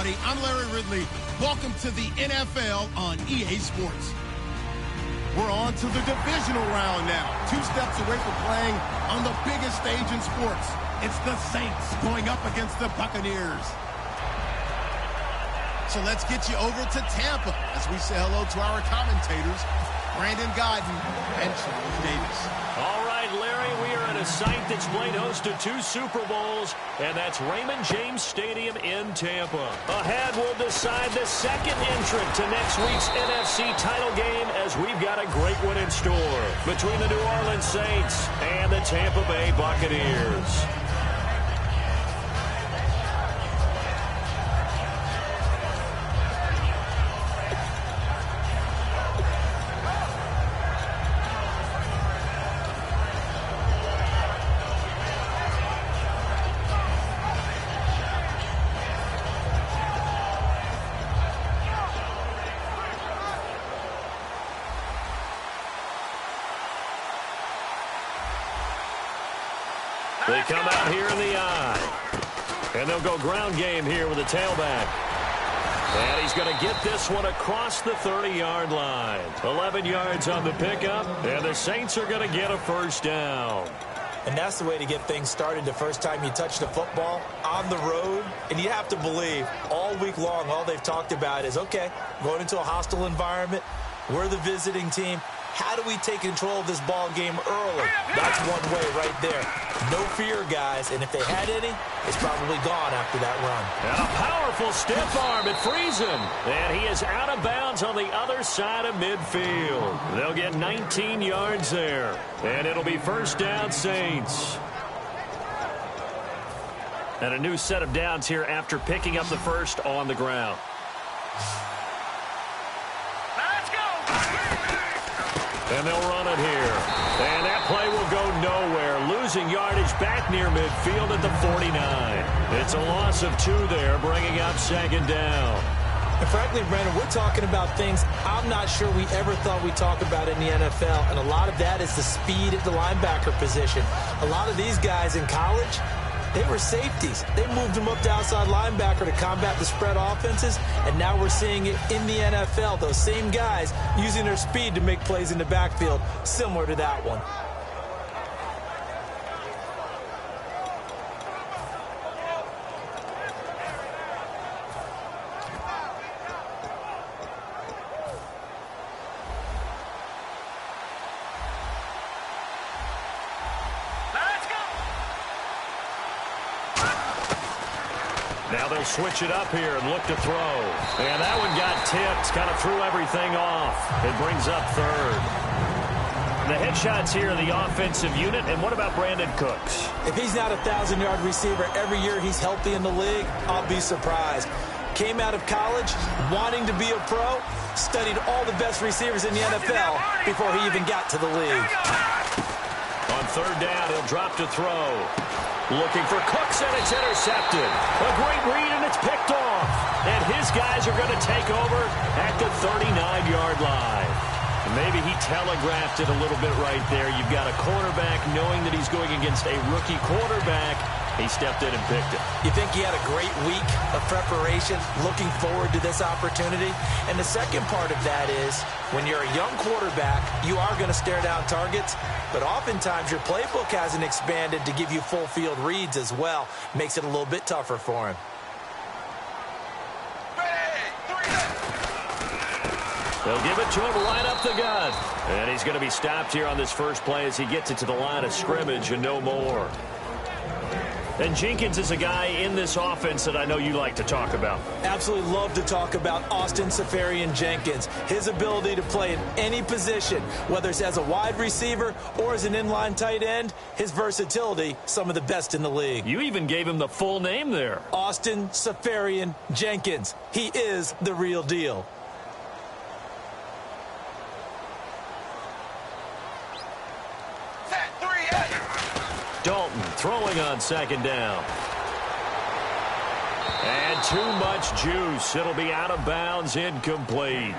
everybody. I'm Larry Ridley. Welcome to the NFL on EA Sports. We're on to the divisional round now. 2 steps away from playing on the biggest stage in sports. It's the Saints going up against the Buccaneers. So let's get you over to Tampa as we say hello to our commentators, Brandon Godden and Charles Davis. All right, Larry, we are at a site that's played host to 2 Super Bowls, and that's Raymond James Stadium in Tampa. Ahead, we'll decide the second entrant to next week's NFC title game, as we've got a great one in store between the New Orleans Saints and the Tampa Bay Buccaneers. They come out here in the eye. And they'll go ground game here with the tailback. And he's going to get this one across the 30-yard line. 11 yards on the pickup, and the Saints are going to get a first down. And that's the way to get things started the first time you touch the football on the road. And you have to believe all week long, all they've talked about is, okay, going into a hostile environment. We're the visiting team. How do we take control of this ball game early? That's one way right there. No fear, guys. And if they had any, it's probably gone after that run. And a powerful stiff arm. It frees him. And he is out of bounds on the other side of midfield. They'll get 19 yards there. And it'll be first down, Saints. And a new set of downs here after picking up the first on the ground. And they'll run it here. And that play will go nowhere. Losing yardage back near midfield at the 49. It's a loss of 2 there, bringing up second down. And frankly, Brandon, we're talking about things I'm not sure we ever thought we'd talk about in the NFL. And a lot of that is the speed at the linebacker position. A lot of these guys in college, they were safeties. They moved them up to outside linebacker to combat the spread offenses, and now we're seeing it in the NFL. Those same guys using their speed to make plays in the backfield, similar to that one. Now they'll switch it up here and look to throw. And that one got tipped, kind of threw everything off. It brings up third. The headshots here, the offensive unit. And what about Brandon Cooks? If he's not a 1,000-yard receiver every year he's healthy in the league, I'll be surprised. Came out of college wanting to be a pro, studied all the best receivers in the NFL before he even got to the league. On third down, he'll drop to throw. Looking for Cooks, and it's intercepted. A great read, and it's picked off. And his guys are going to take over at the 39-yard line. Maybe he telegraphed it a little bit right there. You've got a cornerback knowing that he's going against a rookie quarterback. He stepped in and picked it. You think he had a great week of preparation, looking forward to this opportunity? And the second part of that is, when you're a young quarterback, you are going to stare down targets, but oftentimes your playbook hasn't expanded to give you full field reads as well. Makes it a little bit tougher for him. They'll give it to him right up the gut. And he's going to be stopped here on this first play as he gets it to the line of scrimmage and no more. And Jenkins is a guy in this offense that I know you like to talk about. Absolutely love to talk about Austin Seferian-Jenkins. His ability to play in any position, whether it's as a wide receiver or as an inline tight end, his versatility, some of the best in the league. You even gave him the full name there. Austin Seferian-Jenkins. He is the real deal. Dalton throwing on second down. And too much juice. It'll be out of bounds, incomplete.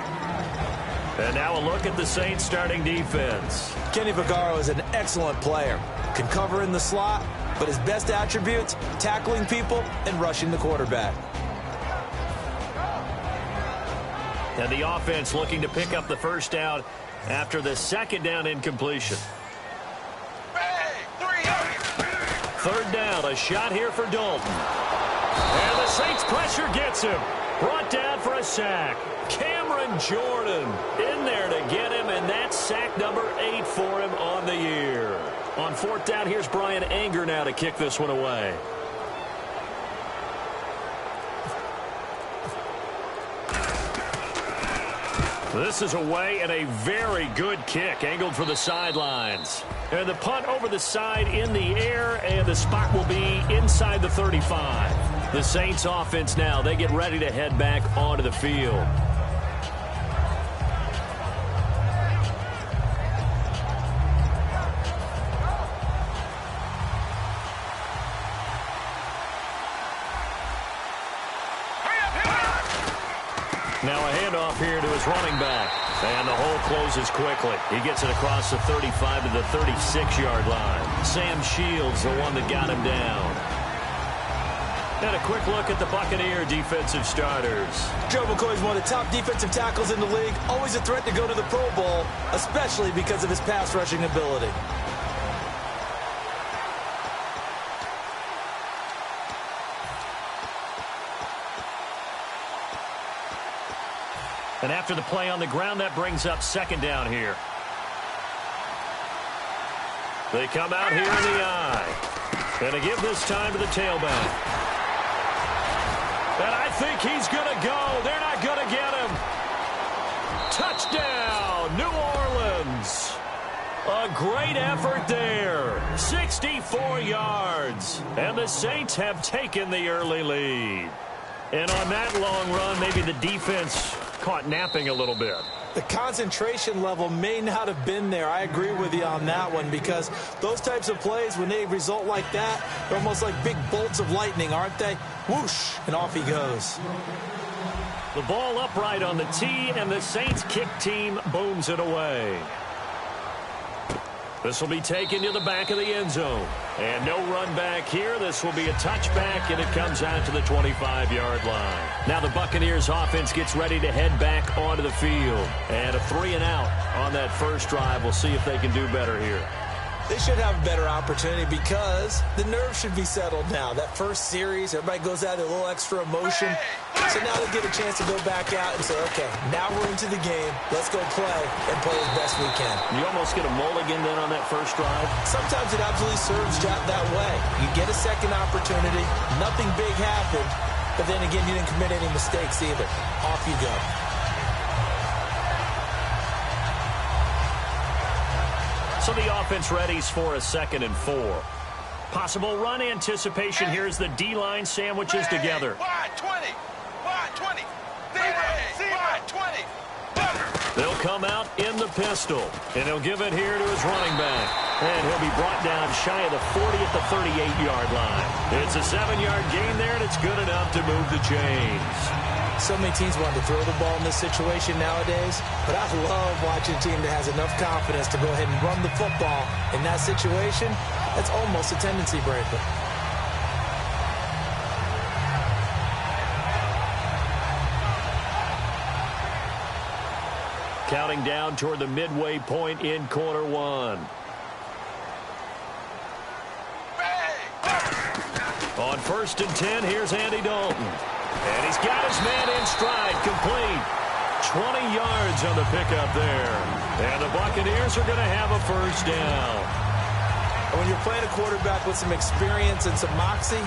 And now a look at the Saints starting defense. Kenny Vaccaro is an excellent player. Can cover in the slot, but his best attributes, tackling people and rushing the quarterback. And the offense looking to pick up the first down after the second down incompletion. Third down, a shot here for Dalton. And the Saints pressure gets him. Brought down for a sack. Cameron Jordan in there to get him, and that's sack number 8 for him on the year. On fourth down, here's Brian Anger now to kick this one away. This is away and a very good kick, angled for the sidelines. And the punt over the side in the air, and the spot will be inside the 35. The Saints offense now, they get ready to head back onto the field. Now a handoff here to his running back. And the hole closes quickly. He gets it across the 35 to the 36-yard line. Sam Shields, the one that got him down. And a quick look at the Buccaneer defensive starters. Joe McCoy is one of the top defensive tackles in the league. Always a threat to go to the Pro Bowl, especially because of his pass rushing ability. And after the play on the ground, that brings up second down here. They come out here in the eye. And to give this time to the tailback. And I think he's going to go. They're not going to get him. Touchdown, New Orleans. A great effort there. 64 yards. And the Saints have taken the early lead. And on that long run, maybe the defense caught napping a little bit. The concentration level may not have been there. I agree with you on that one, because those types of plays, when they result like that, they're almost like big bolts of lightning, aren't they? Whoosh, and off he goes. The ball upright on the tee, and the Saints kick team booms it away. This will be taken to the back of the end zone. And no run back here. This will be a touchback, and it comes out to the 25-yard line. Now the Buccaneers offense gets ready to head back onto the field. And a 3-and-out on that first drive. We'll see if they can do better here. They should have a better opportunity because the nerves should be settled now. That first series, everybody goes out with a little extra emotion. So now they get a chance to go back out and say, okay, now we're into the game. Let's go play and play as best we can. You almost get a mulligan then on that first drive? Sometimes it absolutely serves that way. You get a second opportunity. Nothing big happened. But then again, you didn't commit any mistakes either. Off you go. So the offense readies for a 2nd and 4. Possible run anticipation. Here's the D-line sandwiches together. Wide 20. Wide 20. Wide 20. They'll come out in the pistol. And he'll give it here to his running back. And he'll be brought down shy of the 40 at the 38-yard line. It's a 7-yard gain there, and it's good enough to move the chains. So many teams want to throw the ball in this situation nowadays, but I love watching a team that has enough confidence to go ahead and run the football. In that situation, that's almost a tendency breaker. Counting down toward the midway point in quarter one. On 1st and 10, here's Andy Dalton. And he's got his man in stride, complete. 20 yards on the pickup there. And the Buccaneers are going to have a first down. And when you're playing a quarterback with some experience and some moxie,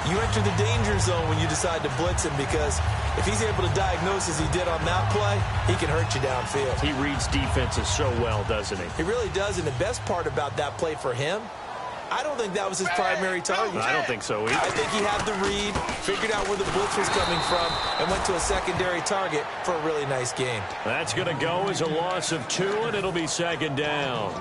you enter the danger zone when you decide to blitz him, because if he's able to diagnose as he did on that play, he can hurt you downfield. He reads defenses so well, doesn't he? He really does, and the best part about that play for him, I don't think that was his primary target. I don't think so either. I think he had the read, figured out where the blitz was coming from, and went to a secondary target for a really nice gain. That's going to go as a loss of 2, and it'll be 2nd down.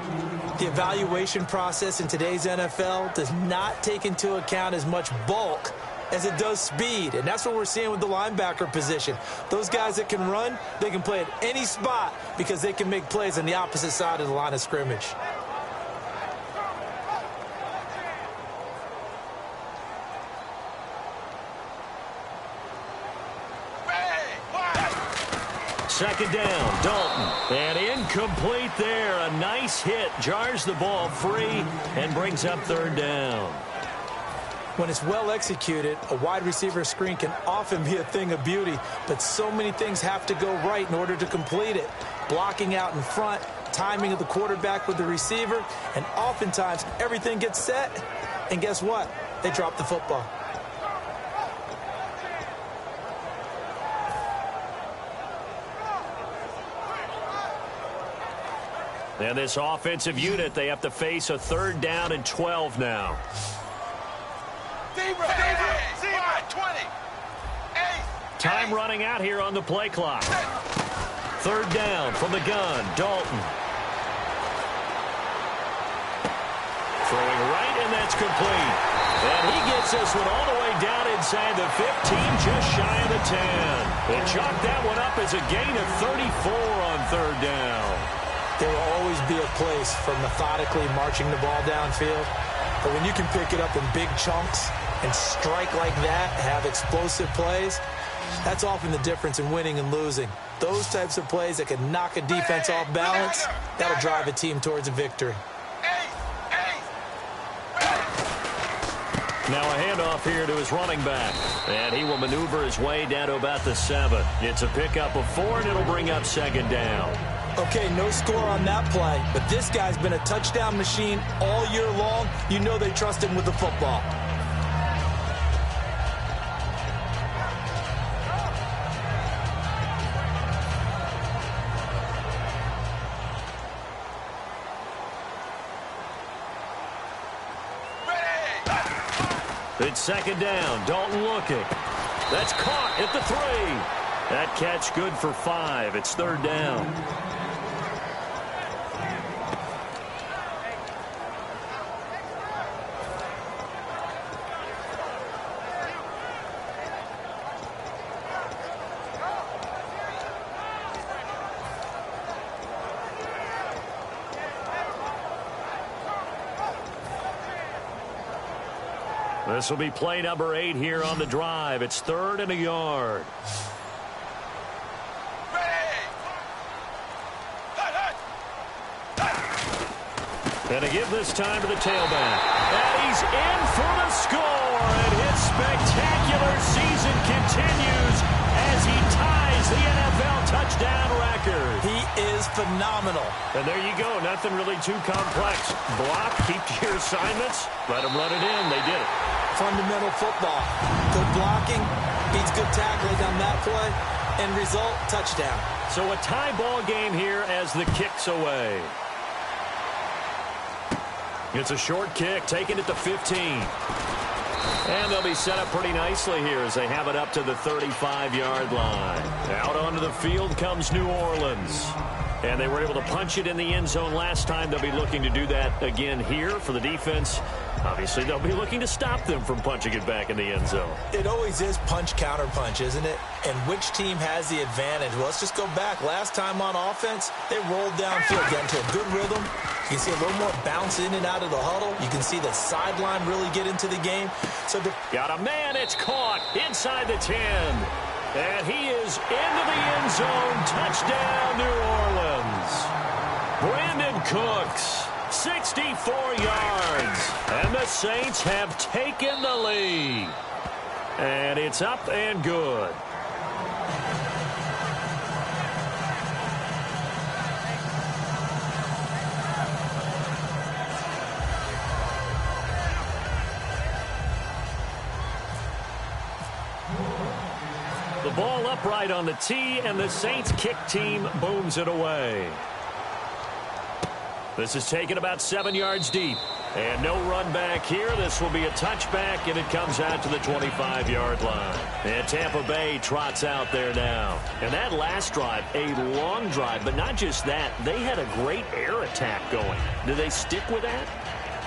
The evaluation process in today's NFL does not take into account as much bulk as it does speed, and that's what we're seeing with the linebacker position. Those guys that can run, they can play at any spot because they can make plays on the opposite side of the line of scrimmage. second down. Dalton. And incomplete there. A nice hit. Jars the ball free and brings up third down. When it's well executed, a wide receiver screen can often be a thing of beauty, but so many things have to go right in order to complete it. Blocking out in front, timing of the quarterback with the receiver, and oftentimes everything gets set, and guess what? They drop the football. And this offensive unit, they have to face a third down and 12 now. Time running out here on the play clock. Third down from the gun, Dalton. Throwing right, and that's complete. And he gets this one all the way down inside the 15, just shy of the 10. And chalked that one up as a gain of 34 on third down. There will always be a place for methodically marching the ball downfield. But when you can pick it up in big chunks and strike like that, have explosive plays, that's often the difference in winning and losing. Those types of plays that can knock a defense off balance, that'll drive a team towards a victory. Now a handoff here to his running back. And he will maneuver his way down to about the 7. It's a pickup of 4, and it'll bring up second down. Okay, no score on that play, but this guy's been a touchdown machine all year long. You know they trust him with the football. It's second down. Dalton looking. That's caught at the 3. That catch good for 5. It's third down. This will be play number 8 here on the drive. It's 3rd and a yard. And to give this time to the tailback. And he's in for the score. And his spectacular season continues as he ties the NFL touchdown record. He is phenomenal. And there you go. Nothing really too complex. Block, keep to your assignments, let them run it in. They did it. Fundamental football. Good blocking, beats good tackling on that play. End result, touchdown. So a tie ball game here as the kick's away. It's a short kick, taken at the 15. And they'll be set up pretty nicely here as they have it up to the 35-yard line. Out onto the field comes New Orleans. And they were able to punch it in the end zone last time. They'll be looking to do that again here for the defense. Obviously, they'll be looking to stop them from punching it back in the end zone. It always is punch-counter-punch, isn't it? And which team has the advantage? Well, let's just go back. Last time on offense, they rolled downfield, got into a good rhythm. You can see a little more bounce in and out of the huddle. You can see the sideline really get into the game. So got a man. It's caught inside the 10. And he is into the end zone. Touchdown, New Orleans. Brandon Cooks, 64 yards. And the Saints have taken the lead. And it's up and good. The ball upright on the tee, and the Saints kick team booms it away. This is taken about 7 yards deep. And no run back here. This will be a touchback, and it comes out to the 25-yard line. And Tampa Bay trots out there now. And that last drive, a long drive, but not just that. They had a great air attack going. Do they stick with that?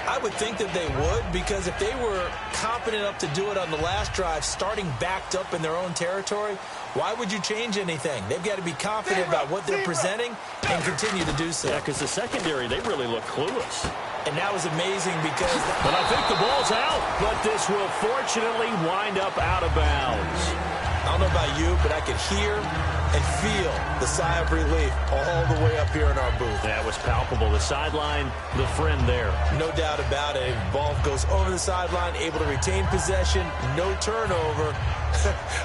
I would think that they would, because if they were confident enough to do it on the last drive, starting backed up in their own territory, why would you change anything? They've got to be confident about what they're presenting and continue to do so. Yeah, because the secondary, they really look clueless. And that was amazing because... But I think the ball's out, but this will fortunately wind up out of bounds. I don't know about you, but I could hear and feel the sigh of relief all the way up here in our booth. That was palpable. The sideline, the friend there. No doubt about it. Ball goes over the sideline, able to retain possession, no turnover.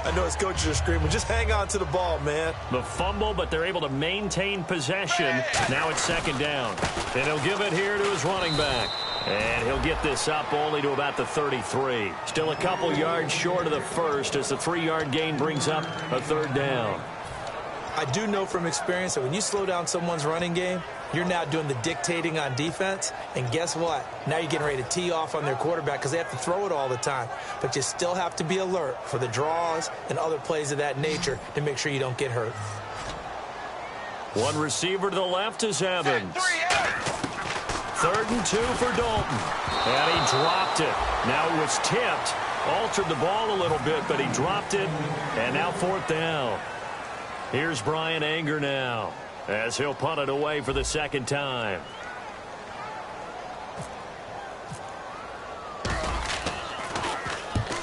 I know his coaches are screaming, just hang on to the ball, man. The fumble, but they're able to maintain possession. Now it's second down. And he'll give it here to his running back. And he'll get this up only to about the 33. Still a couple yards short of the first as the 3-yard gain brings up a third down. I do know from experience that when you slow down someone's running game, you're now doing the dictating on defense. And guess what? Now you're getting ready to tee off on their quarterback because they have to throw it all the time. But you still have to be alert for the draws and other plays of that nature to make sure you don't get hurt. One receiver to the left is Evans. 3rd and 2 for Dalton. And he dropped it. Now it was tipped. Altered the ball a little bit, but he dropped it. And now 4th down. Here's Brian Anger now as he'll punt it away for the second time.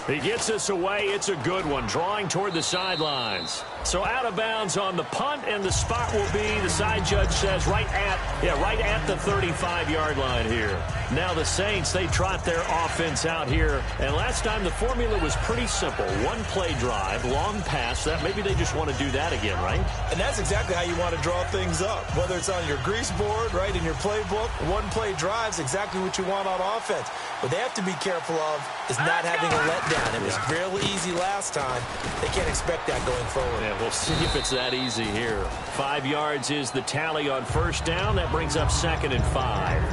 He gets this away. It's a good one, drawing toward the sidelines. So out of bounds on the punt, and the spot will be, the side judge says, right at the 35-yard line here. Now the Saints, they trot their offense out here. And last time the formula was pretty simple. One play drive, long pass. That maybe they just want to do that again, right? And that's exactly how you want to draw things up. Whether it's on your grease board, right, in your playbook, one play drive's exactly what you want on offense. What they have to be careful of is not having a letdown. It was fairly easy last time. They can't expect that going forward. Yeah, we'll see if it's that easy here. 5 yards is the tally on first down. That brings up 2nd and 5.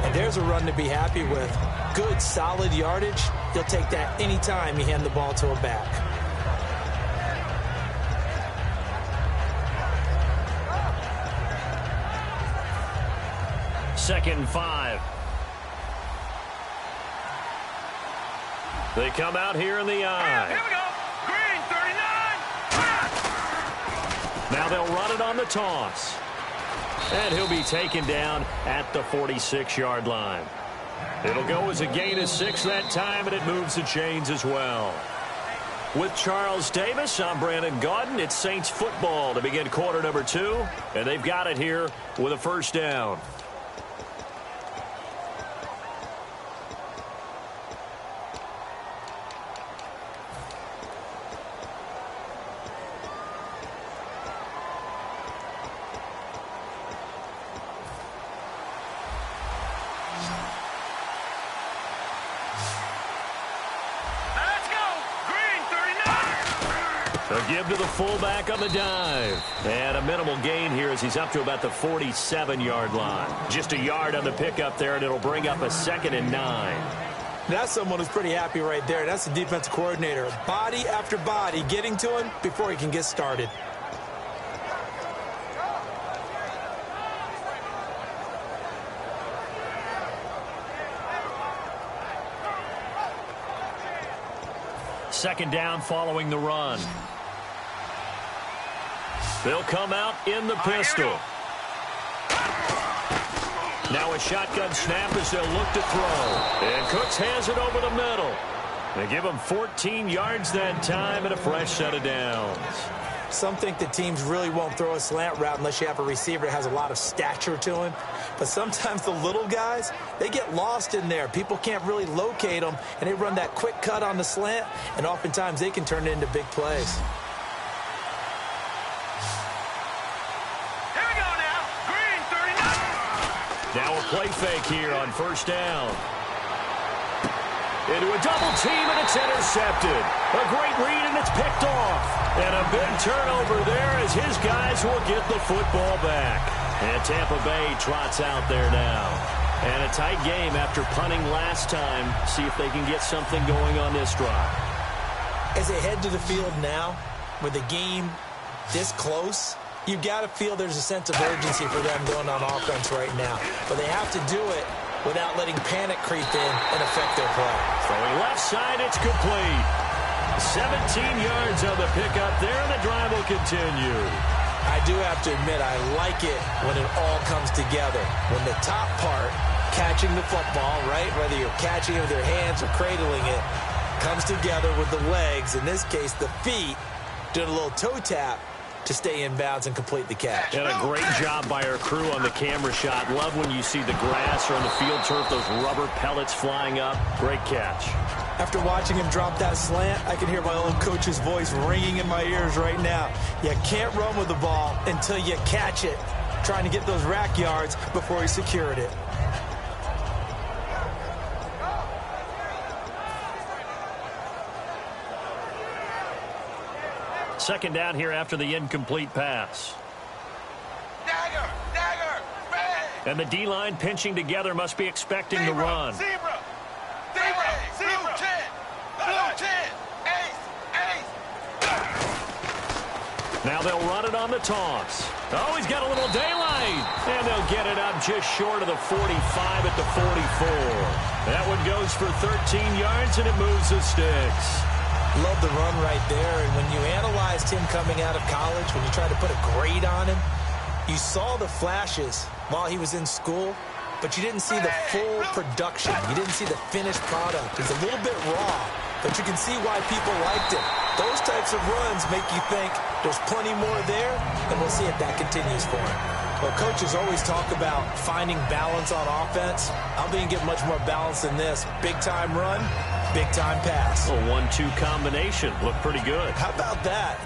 And there's a run to be happy with. Good, solid yardage. You'll take that anytime you hand the ball to a back. Second and 5. They come out here in the eye. Here we go. Green, 39. Now they'll run it on the toss. And he'll be taken down at the 46-yard line. It'll go as a gain of 6 that time, and it moves the chains as well. With Charles Davis, I'm Brandon Gaudin. It's Saints football to begin quarter number 2, and they've got it here with a first down. They'll give to the fullback on the dive. And a minimal gain here as he's up to about the 47-yard line. Just a yard on the pickup there, and it'll bring up a 2nd and 9. That's someone who's pretty happy right there. That's the defensive coordinator. Body after body getting to him before he can get started. Second down following the run. They'll come out in the pistol. Now a shotgun snap as they'll look to throw. And Cooks has it over the middle. They give him 14 yards that time and a fresh set of downs. Some think that teams really won't throw a slant route unless you have a receiver that has a lot of stature to him. But sometimes the little guys, they get lost in there. People can't really locate them, and they run that quick cut on the slant, and oftentimes they can turn it into big plays. Here we go now. Green, 39. Now a play fake here on first down. Into a double team, and it's intercepted. A great read, and it's picked off. And a big turnover there as his guys will get the football back. And Tampa Bay trots out there now. And a tight game after punting last time. See if they can get something going on this drive. As they head to the field now, with the game this close, you've got to feel there's a sense of urgency for them going on offense right now. But they have to do it without letting panic creep in and affect their play. Throwing left side, it's complete. 17 yards on the pickup there, and the drive will continue. I do have to admit, I like it when it all comes together. When the top part, catching the football, right, whether you're catching it with your hands or cradling it, comes together with the legs, in this case the feet, doing a little toe tap to stay in bounds and complete the catch. And a great job by our crew on the camera shot. Love when you see the grass or on the field turf, those rubber pellets flying up. Great catch. After watching him drop that slant, I can hear my own coach's voice ringing in my ears right now. You can't run with the ball until you catch it. Trying to get those rack yards before he secured it. Second down here after the incomplete pass. Dagger, bang. And the D-line pinching together must be expecting the run. Zebra, blue 10, ace. Now they'll run it on the toss. Oh, he's got a little daylight. And they'll get it up just short of the 45 at the 44. That one goes for 13 yards, and it moves the sticks. Love the run right there. And when you analyzed him coming out of college, when you tried to put a grade on him, you saw the flashes while he was in school, but you didn't see the full production. You didn't see the finished product. It's a little bit raw, but you can see why people liked it. Those types of runs make you think there's plenty more there, and we'll see if that continues for him. Well, coaches always talk about finding balance on offense. I don't think you get much more balance than this. Big-time run, big-time pass. A 1-2 combination. Looked pretty good. How about that?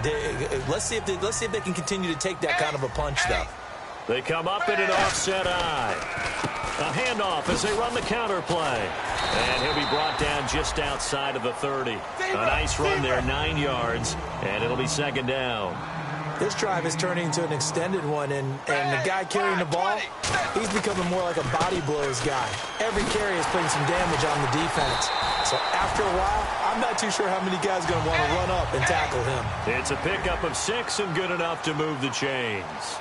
Let's see if they can continue to take that kind of a punch, though. They come up in an offset eye. A handoff as they run the counter play. And he'll be brought down just outside of the 30. A nice run there, 9 yards, and it'll be second down. This drive is turning into an extended one, and the guy carrying the ball, he's becoming more like a body blows guy. Every carry is putting some damage on the defense. So after a while, I'm not too sure how many guys are going to want to run up and tackle him. It's a pickup of 6 and good enough to move the chains.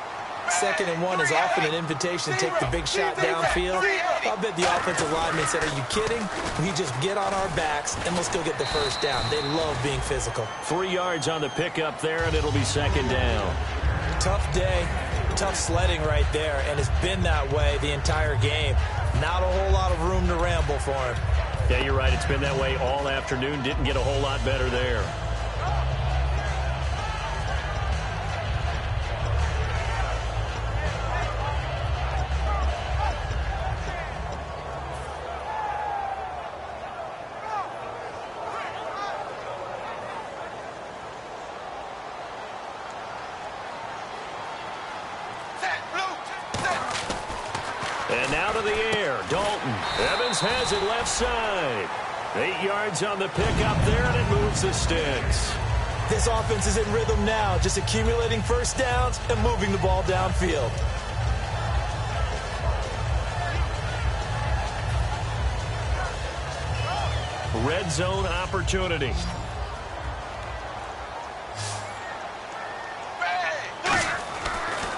2nd and 1 is often an invitation to take the big shot downfield. I'll bet the offensive lineman said, are you kidding? We just get on our backs and let's go get the first down. They love being physical. 3 yards on the pickup there, and it'll be second down. Tough day, tough sledding right there, and it's been that way the entire game. Not a whole lot of room to ramble for him. Yeah, you're right. It's been that way all afternoon. Didn't get a whole lot better there. And now to the air, Dalton. Evans has it left side. 8 yards on the pickup there, and it moves the sticks. This offense is in rhythm now, just accumulating first downs and moving the ball downfield. Red zone opportunity.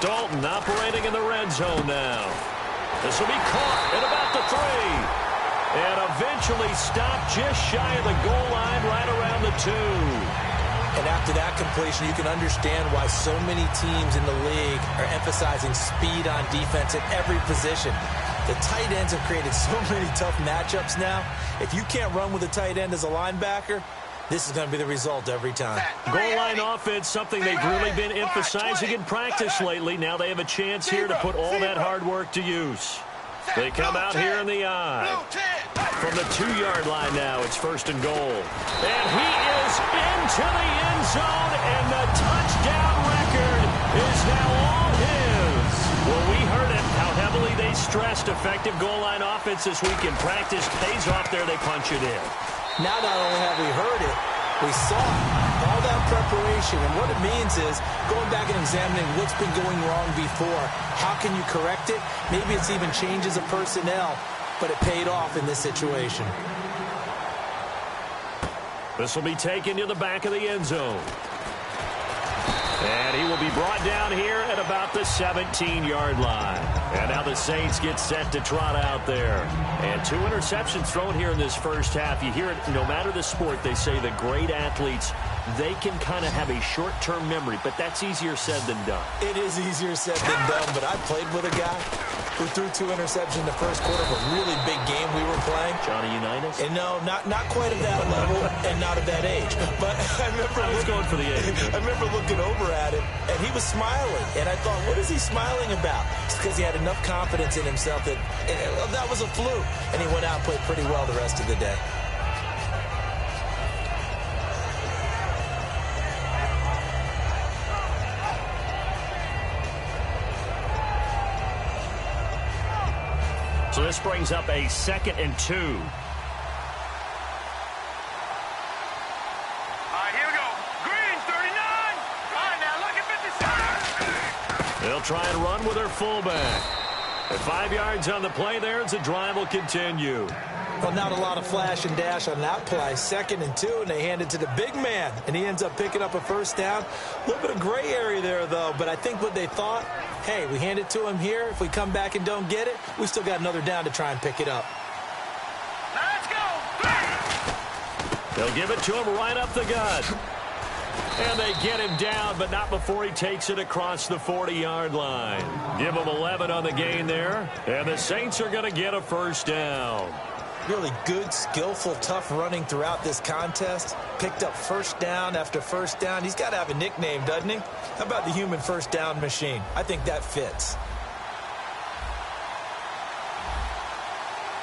Dalton operating in the red zone now. This will be caught at about the 3. And eventually stopped just shy of the goal line right around the 2. And after that completion, you can understand why so many teams in the league are emphasizing speed on defense at every position. The tight ends have created so many tough matchups now. If you can't run with a tight end as a linebacker, this is going to be the result every time. Goal line offense, something they've really been emphasizing in practice lately. Now they have a chance here to put all that hard work to use. They come out here in the eye. From the 2-yard line now, it's first and goal. And he is into the end zone, and the touchdown record is now all his. Well, we heard it, how heavily they stressed effective goal line offense this week in practice. Pays off there, they punch it in. Now not only have we heard it, we saw it. All that preparation, and what it means is going back and examining what's been going wrong before. How can you correct it? Maybe it's even changes of personnel, but it paid off in this situation. This will be taken to the back of the end zone. And he will be brought down here at about the 17-yard line. And now the Saints get set to trot out there. And 2 interceptions thrown here in this first half. You hear it, no matter the sport, they say the great athletes, they can kind of have a short-term memory, but that's easier said than done. It is easier said than done, but I played with a guy who threw 2 interceptions in the first quarter of a really big game we were playing. Johnny Unitas? And no, not quite at that level and not at that age. But I was going for the age. I remember looking over at him, and he was smiling. And I thought, what is he smiling about? It's because he had enough confidence in himself that that was a fluke. And he went out and played pretty well the rest of the day. So this brings up a 2nd and 2. All right, here we go. Green, 39. All right, now look at 57. They'll try and run with their fullback. At 5 yards on the play there as the drive will continue. Well, not a lot of flash and dash on that play. 2nd and 2, and they hand it to the big man, and he ends up picking up a first down. A little bit of gray area there, though, but I think what they thought, hey, we hand it to him here. If we come back and don't get it, we still got another down to try and pick it up. Let's go. They'll give it to him right up the gut. And they get him down, but not before he takes it across the 40-yard line. Give him 11 on the gain there, and the Saints are going to get a first down. Really good, skillful, tough running throughout this contest. Picked up first down after first down. He's got to have a nickname, doesn't he? How about the human first down machine? I think that fits.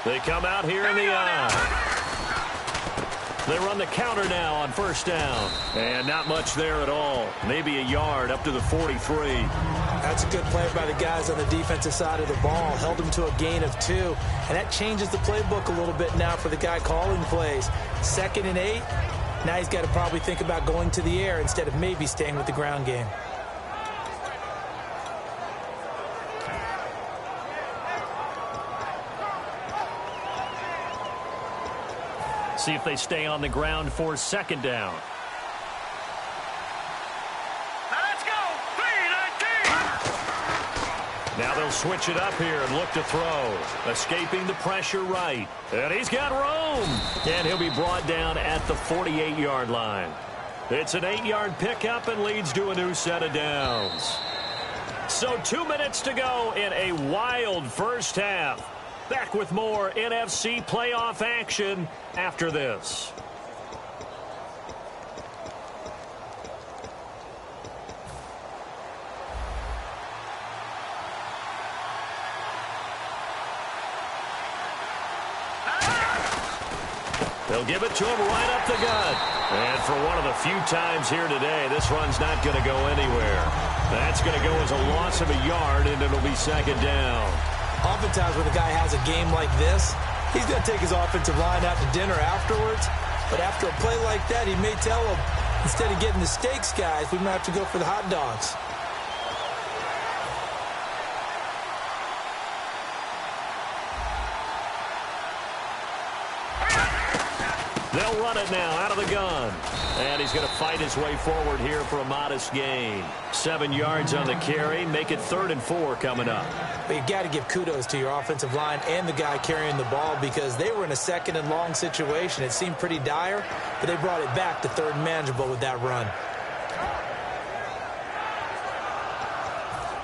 They come out here in the eye. They run the counter now on first down. And not much there at all. Maybe a yard up to the 43. That's a good play by the guys on the defensive side of the ball. Held them to a gain of 2. And that changes the playbook a little bit now for the guy calling plays. 2nd and 8. Now he's got to probably think about going to the air instead of maybe staying with the ground game. See if they stay on the ground for 2nd down. Now let's go. 3-19. Now they'll switch it up here and look to throw. Escaping the pressure right. And he's got room. And he'll be brought down at the 48-yard line. It's an 8-yard pickup and leads to a new set of downs. So 2 minutes to go in a wild first half. Back with more NFC playoff action after this. They'll give it to him right up the gut. And for one of the few times here today, this run's not going to go anywhere. That's going to go as a loss of a yard, and it'll be 2nd down. Oftentimes when a guy has a game like this, he's going to take his offensive line out to dinner afterwards. But after a play like that, he may tell them, instead of getting the steaks, guys, we might have to go for the hot dogs. They'll run it now out of the gun. And he's going to fight his way forward here for a modest gain. 7 yards on the carry. Make it 3rd and 4 coming up. But you've got to give kudos to your offensive line and the guy carrying the ball because they were in a 2nd and long situation. It seemed pretty dire, but they brought it back to 3rd and manageable with that run.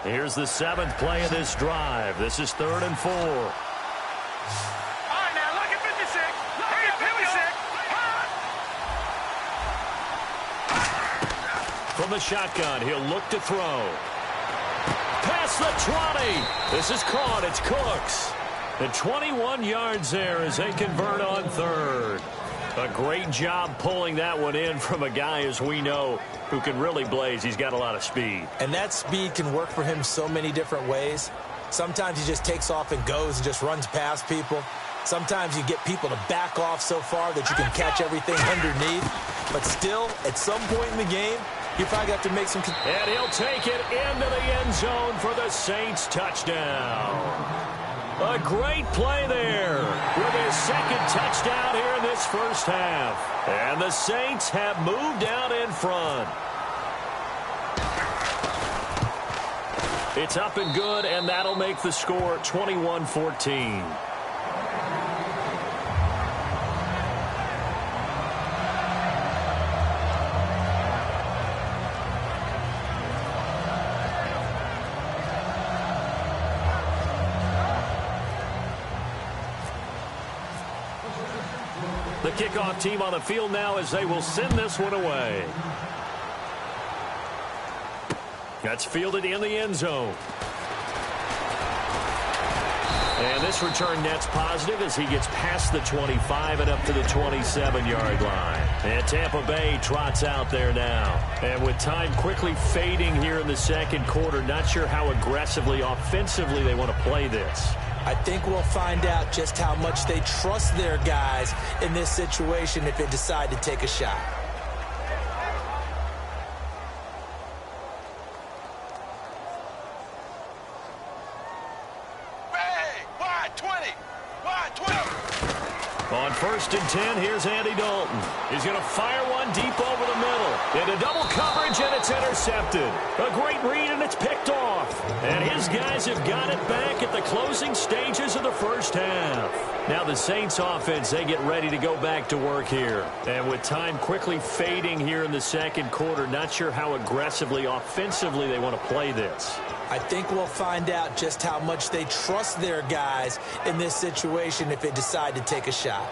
Here's the 7th play of this drive. This is 3rd and 4. From the shotgun, he'll look to throw. Past the 20. This is caught. It's Cooks. And 21 yards there as they convert on 3rd. A great job pulling that one in from a guy, as we know, who can really blaze. He's got a lot of speed. And that speed can work for him so many different ways. Sometimes he just takes off and goes and just runs past people. Sometimes you get people to back off so far that you can catch everything underneath. But still, at some point in the game, you probably have to make some... And he'll take it into the end zone for the Saints touchdown. A great play there with his 2nd touchdown here in this first half. And the Saints have moved out in front. It's up and good, and that'll make the score 21-14. The kickoff team on the field now as they will send this one away. That's fielded in the end zone. And this return net's positive as he gets past the 25 and up to the 27-yard line. And Tampa Bay trots out there now. And with time quickly fading here in the second quarter, not sure how aggressively, offensively they want to play this. I think we'll find out just how much they trust their guys in this situation if they decide to take a shot. On 1st and 10, here's Andy Dalton. He's going to fire one deep over the middle. Into double coverage, and it's intercepted. A great read, and it's picked off. And his guys have got it back at the closing stages of the first half. Now the Saints offense, they get ready to go back to work here. And with time quickly fading here in the second quarter, not sure how aggressively, offensively they want to play this. I think we'll find out just how much they trust their guys in this situation if they decide to take a shot.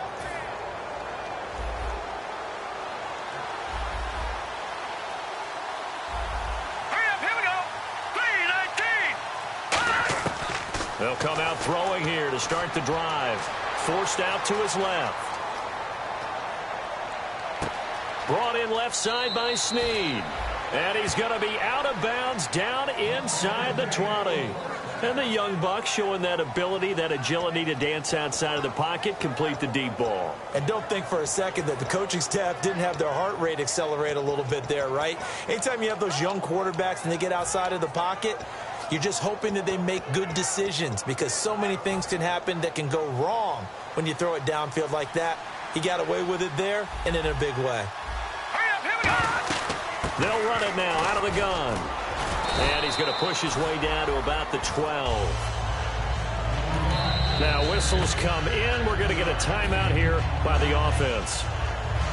Hurry up, here we go. 3-19. They'll come out throwing here to start the drive. Forced out to his left. Brought in left side by Snead. And he's going to be out of bounds down inside the 20. And the young buck showing that ability, that agility to dance outside of the pocket, complete the deep ball. And don't think for a second that the coaching staff didn't have their heart rate accelerate a little bit there, right? Anytime you have those young quarterbacks and they get outside of the pocket, you're just hoping that they make good decisions because so many things can happen that can go wrong when you throw it downfield like that. He got away with it there and in a big way. Hurry up, here we go. They'll run it now out of the gun. And he's going to push his way down to about the 12. Now whistles come in. We're going to get a timeout here by the offense.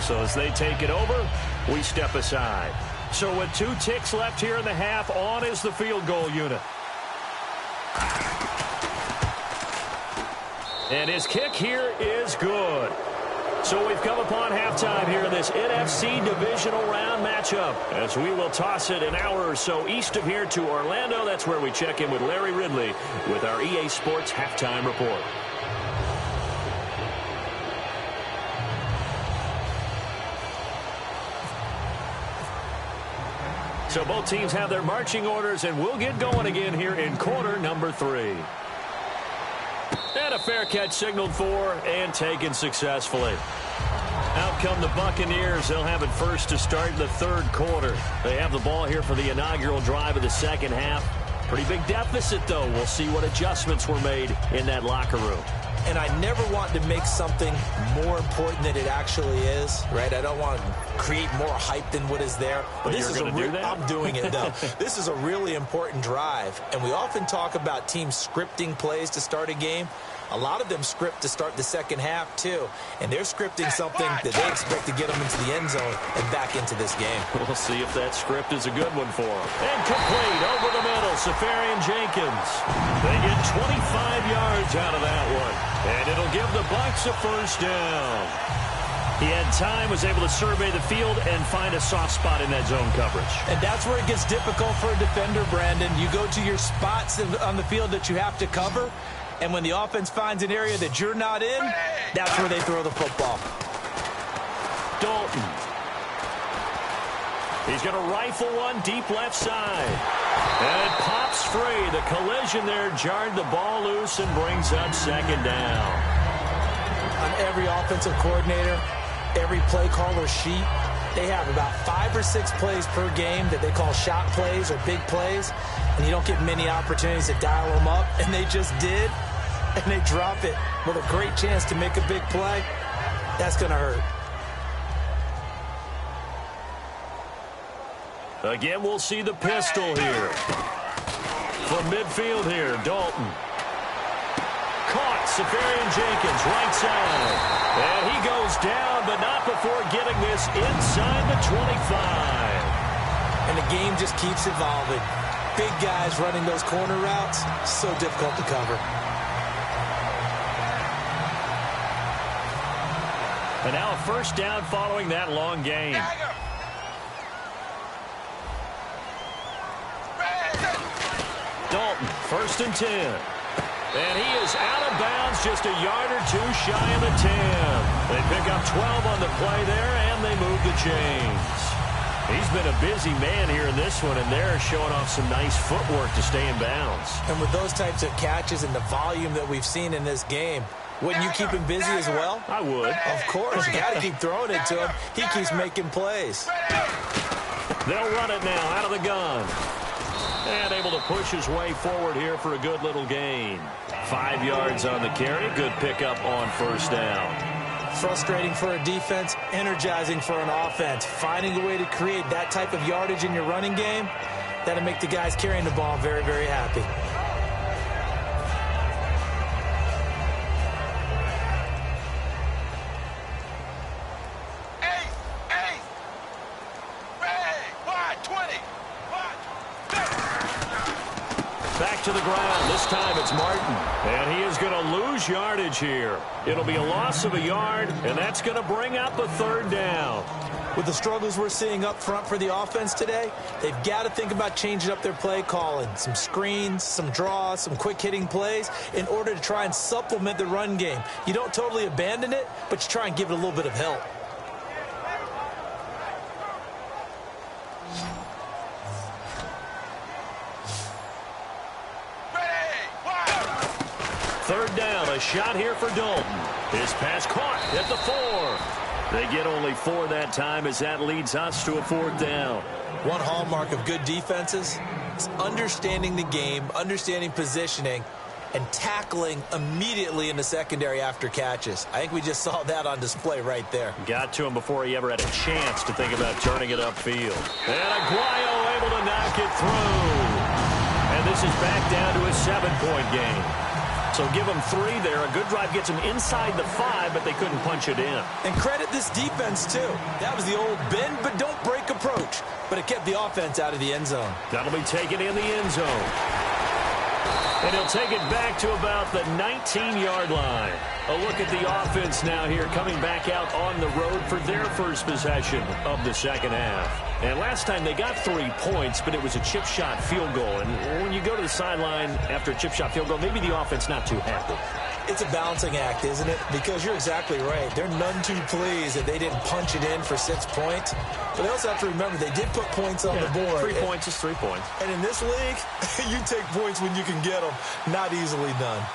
So as they take it over, we step aside. So with 2 ticks left here in the half, on is the field goal unit. And his kick here is good. So we've come upon halftime here in this NFC Divisional Round matchup as we will toss it an hour or so east of here to Orlando. That's where we check in with Larry Ridley with our EA Sports Halftime Report. So both teams have their marching orders, and we'll get going again here in quarter number 3. And a fair catch signaled for and taken successfully. Out come the Buccaneers. They'll have it first to start the third quarter. They have the ball here for the inaugural drive of the second half. Pretty big deficit, though. We'll see what adjustments were made in that locker room. And I never want to make something more important than it actually is, right? I don't want to create more hype than what is there. But this is going to do that? I'm doing it, though. This is a really important drive. And we often talk about teams scripting plays to start a game. A lot of them script to start the second half, too. And they're scripting something that they expect to get them into the end zone and back into this game. We'll see if that script is a good one for them. And complete over the middle, Safarian Jenkins. They get 25 yards out of that one. And it'll give the Bucs a first down. He had time, was able to survey the field and find a soft spot in that zone coverage. And that's where it gets difficult for a defender, Brandon. You go to your spots on the field that you have to cover, and when the offense finds an area that you're not in, that's where they throw the football. Dalton. He's going to rifle one deep left side. And it pops free. The collision there jarred the ball loose and brings up second down. On every offensive coordinator, every play caller sheet, they have about 5 or 6 plays per game that they call shot plays or big plays, and you don't get many opportunities to dial them up, and they just did, and they drop it with a great chance to make a big play. That's going to hurt. Again, we'll see the pistol here. From midfield here, Dalton. Caught, Safarian Jenkins, right side. And he goes down, but not before getting this inside the 25. And the game just keeps evolving. Big guys running those corner routes, so difficult to cover. And now a first down following that long gain. Dalton, 1st and 10. And he is out of bounds, just a yard or two shy of the 10. They pick up 12 on the play there, and they move the chains. He's been a busy man here in this one, and they're showing off some nice footwork to stay in bounds. And with those types of catches and the volume that we've seen in this game, wouldn't you keep him busy as well? I would. Of course. You got to keep throwing it to him. He keeps making plays. They'll run it now out of the gun. And able to push his way forward here for a good little gain. 5 yards on the carry. Good pickup on first down. Frustrating for a defense, energizing for an offense. Finding a way to create that type of yardage in your running game, that'll make the guys carrying the ball very, very happy. Back to the ground. This time it's Martin. And he is going to lose yardage here. It'll be a loss of a yard, and that's going to bring up a 3rd down. With the struggles we're seeing up front for the offense today, they've got to think about changing up their play calling. Some screens, some draws, some quick-hitting plays in order to try and supplement the run game. You don't totally abandon it, but you try and give it a little bit of help. Third down, a shot here for Dalton. His pass caught at the 4. They get only 4 that time as that leads us to a 4th down. One hallmark of good defenses is understanding the game, understanding positioning, and tackling immediately in the secondary after catches. I think we just saw that on display right there. Got to him before he ever had a chance to think about turning it upfield. And Aguayo able to knock it through. And this is back down to a 7-point game. So give them 3 there. A good drive gets them inside the 5, but they couldn't punch it in. And credit this defense, too. That was the old bend but don't break approach. But it kept the offense out of the end zone. That'll be taken in the end zone. And he'll take it back to about the 19-yard line. A look at the offense now here, coming back out on the road for their first possession of the second half. And last time they got 3 points, but it was a chip shot field goal. And when you go to the sideline after a chip shot field goal, maybe the offense not too happy. It's a balancing act, isn't it? Because you're exactly right. They're none too pleased that they didn't punch it in for 6 points. But they also have to remember they did put points on the board. 3 points is 3 points. And in this league, you take points when you can get them. Not easily done. All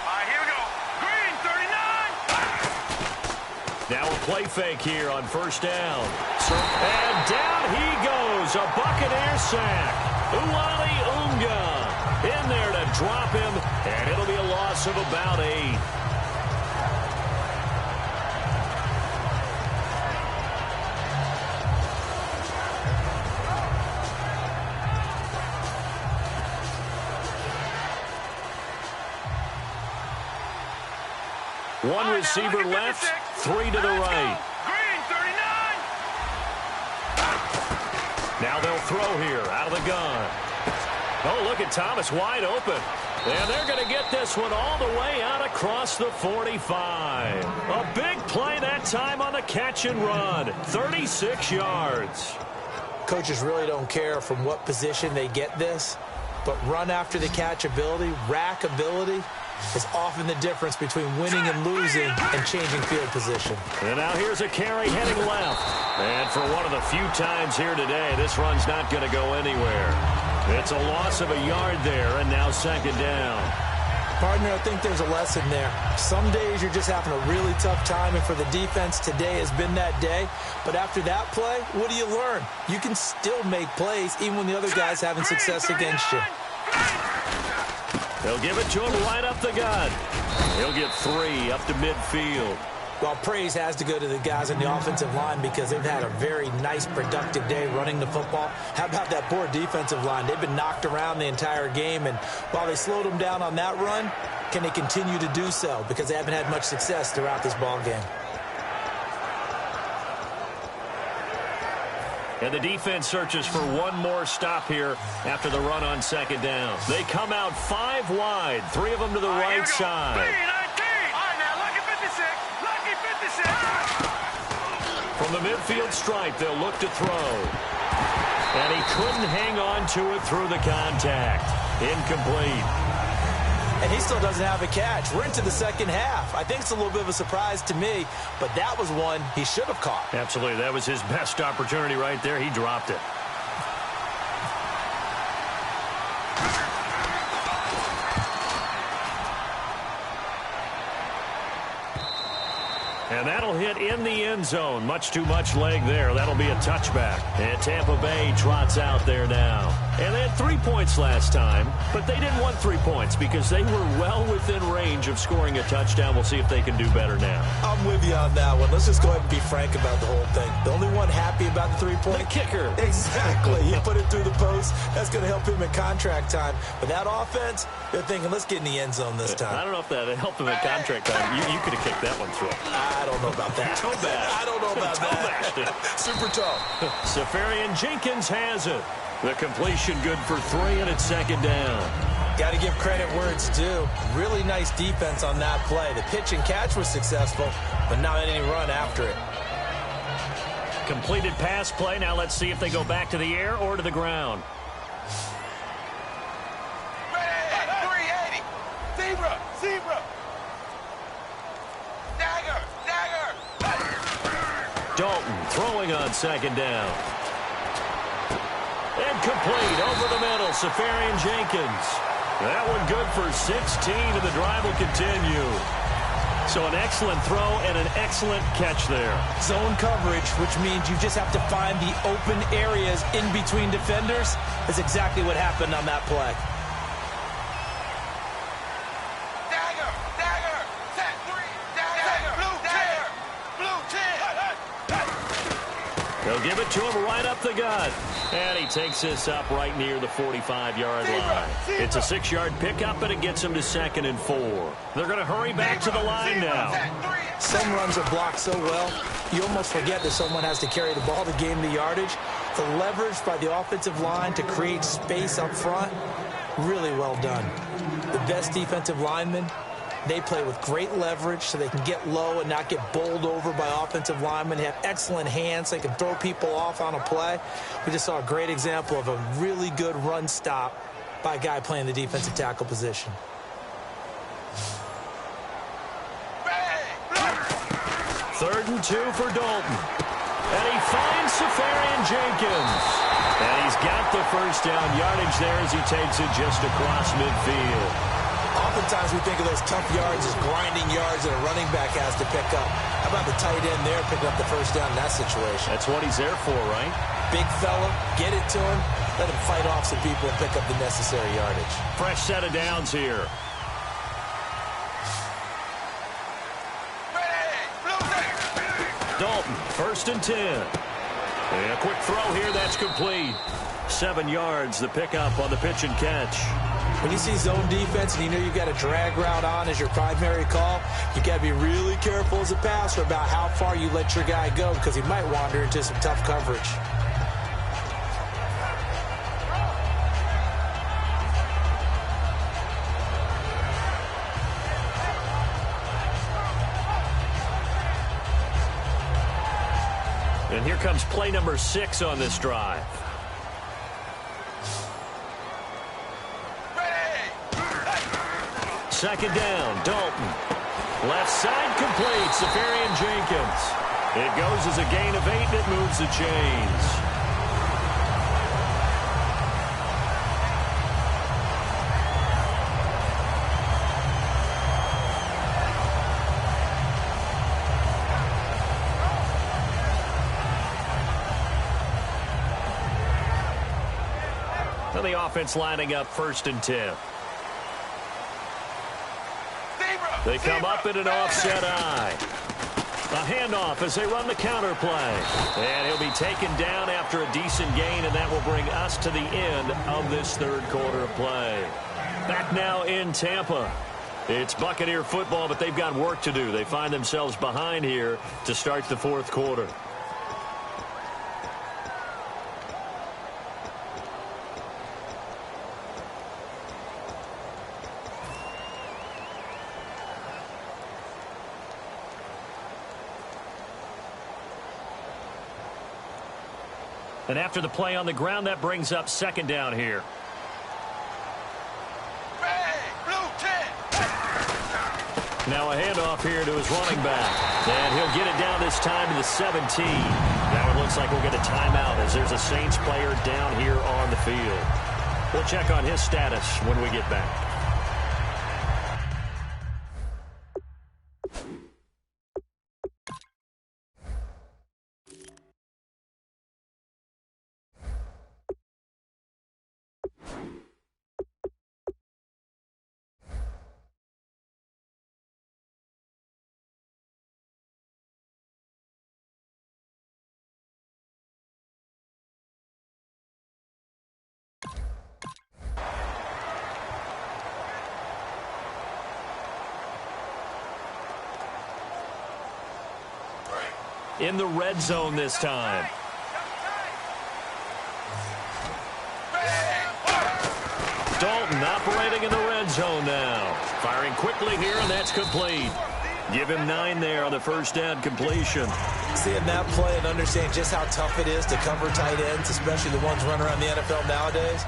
right, here we go. Green, 39. Now a play fake here on first down. And down he goes. A Buccaneer sack. Uwali Unga in there to drop him. And it'll be a loss of about 8. One receiver left, 3 to the right. Green, 39. Now they'll throw here out of the gun. Oh, look at Thomas wide open. And they're going to get this one all the way out across the 45. A big play that time on the catch and run. 36 yards. Coaches really don't care from what position they get this, but run after the catch ability, rack ability, is often the difference between winning and losing and changing field position. And now here's a carry heading left. And for one of the few times here today, this run's not going to go anywhere. It's a loss of a yard there, and now second down. Partner, I think there's a lesson there. Some days you're just having a really tough time, and for the defense, today has been that day. But after that play, what do you learn? You can still make plays even when the other guy's having success against you. They'll give it to him right up the gut. He'll get 3 up to midfield. Well, praise has to go to the guys on the offensive line because they've had a very nice, productive day running the football. How about that poor defensive line? They've been knocked around the entire game, and while they slowed them down on that run, can they continue to do so? Because they haven't had much success throughout this ball game. And the defense searches for one more stop here after the run on second down. They come out 5 wide, 3 of them to the right side. All right, now, lucky 56. Lucky 56. From the midfield stripe, they'll look to throw. And he couldn't hang on to it through the contact. Incomplete. And he still doesn't have a catch. We're into the second half. I think it's a little bit of a surprise to me, but that was one he should have caught. Absolutely. That was his best opportunity right there. He dropped it. And that'll hit in the end zone. Much too much leg there. That'll be a touchback. And Tampa Bay trots out there now. And they had 3 points last time, but they didn't want 3 points because they were well within range of scoring a touchdown. We'll see if they can do better now. I'm with you on that one. Let's just go ahead and be frank about the whole thing. The only one happy about the 3-point? The kicker. Exactly. He put it through the post. That's going to help him at contract time. But that offense, they're thinking, let's get in the end zone this time. I don't know if that helped him at contract time. You could have kicked that one through. I don't know about that. Toe bash. I don't know about that. Super toe. Safarian Jenkins has it. The completion good for 3, and it's second down. Got to give credit where it's due. Really nice defense on that play. The pitch and catch was successful, but not any run after it. Completed pass play. Now let's see if they go back to the air or to the ground. 380. Zebra. Dagger. Dalton throwing on second down. And complete over the middle. Safarian Jenkins. That one good for 16, and the drive will continue. So an excellent throw and an excellent catch there. Zone coverage, which means you just have to find the open areas in between defenders. That's exactly what happened on that play. Dagger. Set 3. Dagger. Blue 10. They'll give it to him right up the gut. And he takes this up right near the 45-yard line. It's a 6-yard pickup, and it gets him to 2nd and 4. They're going to hurry back to the line now. Some runs are blocked so well, you almost forget that someone has to carry the ball to gain the yardage. The leverage by the offensive line to create space up front, really well done. The best defensive linemen, they play with great leverage so they can get low and not get bowled over by offensive linemen. They have excellent hands. They can throw people off on a play. We just saw a great example of a really good run stop by a guy playing the defensive tackle position. Third and 2 for Dalton. And he finds Safarian Jenkins. And he's got the first down yardage there as he takes it just across midfield. Oftentimes we think of those tough yards as grinding yards that a running back has to pick up. How about the tight end there picking up the first down in that situation? That's what he's there for, right? Big fella, get it to him, let him fight off some people and pick up the necessary yardage. Fresh set of downs here. Dalton, 1st and 10. And a quick throw here, that's complete. 7 yards, the pickup on the pitch and catch. When you see zone defense and you know you've got a drag route on as your primary call, you got to be really careful as a passer about how far you let your guy go because he might wander into some tough coverage. And here comes play number 6 on this drive. Second down, Dalton. Left side complete, Safarian Jenkins. It goes as a gain of 8, and it moves the chains. And the offense lining up 1st and 10. They come up in an offset eye. A handoff as they run the counter play. And he'll be taken down after a decent gain, and that will bring us to the end of this third quarter of play. Back now in Tampa. It's Buccaneer football, but they've got work to do. They find themselves behind here to start the fourth quarter. And after the play on the ground, that brings up second down here. Now a handoff here to his running back. And he'll get it down this time to the 17. Now it looks like we'll get a timeout as there's a Saints player down here on the field. We'll check on his status when we get back. In the red zone this time. Dalton operating in the red zone now. Firing quickly here, and that's complete. Give him 9 there on the first down completion. Seeing that play and understanding just how tough it is to cover tight ends, especially the ones running around the NFL nowadays,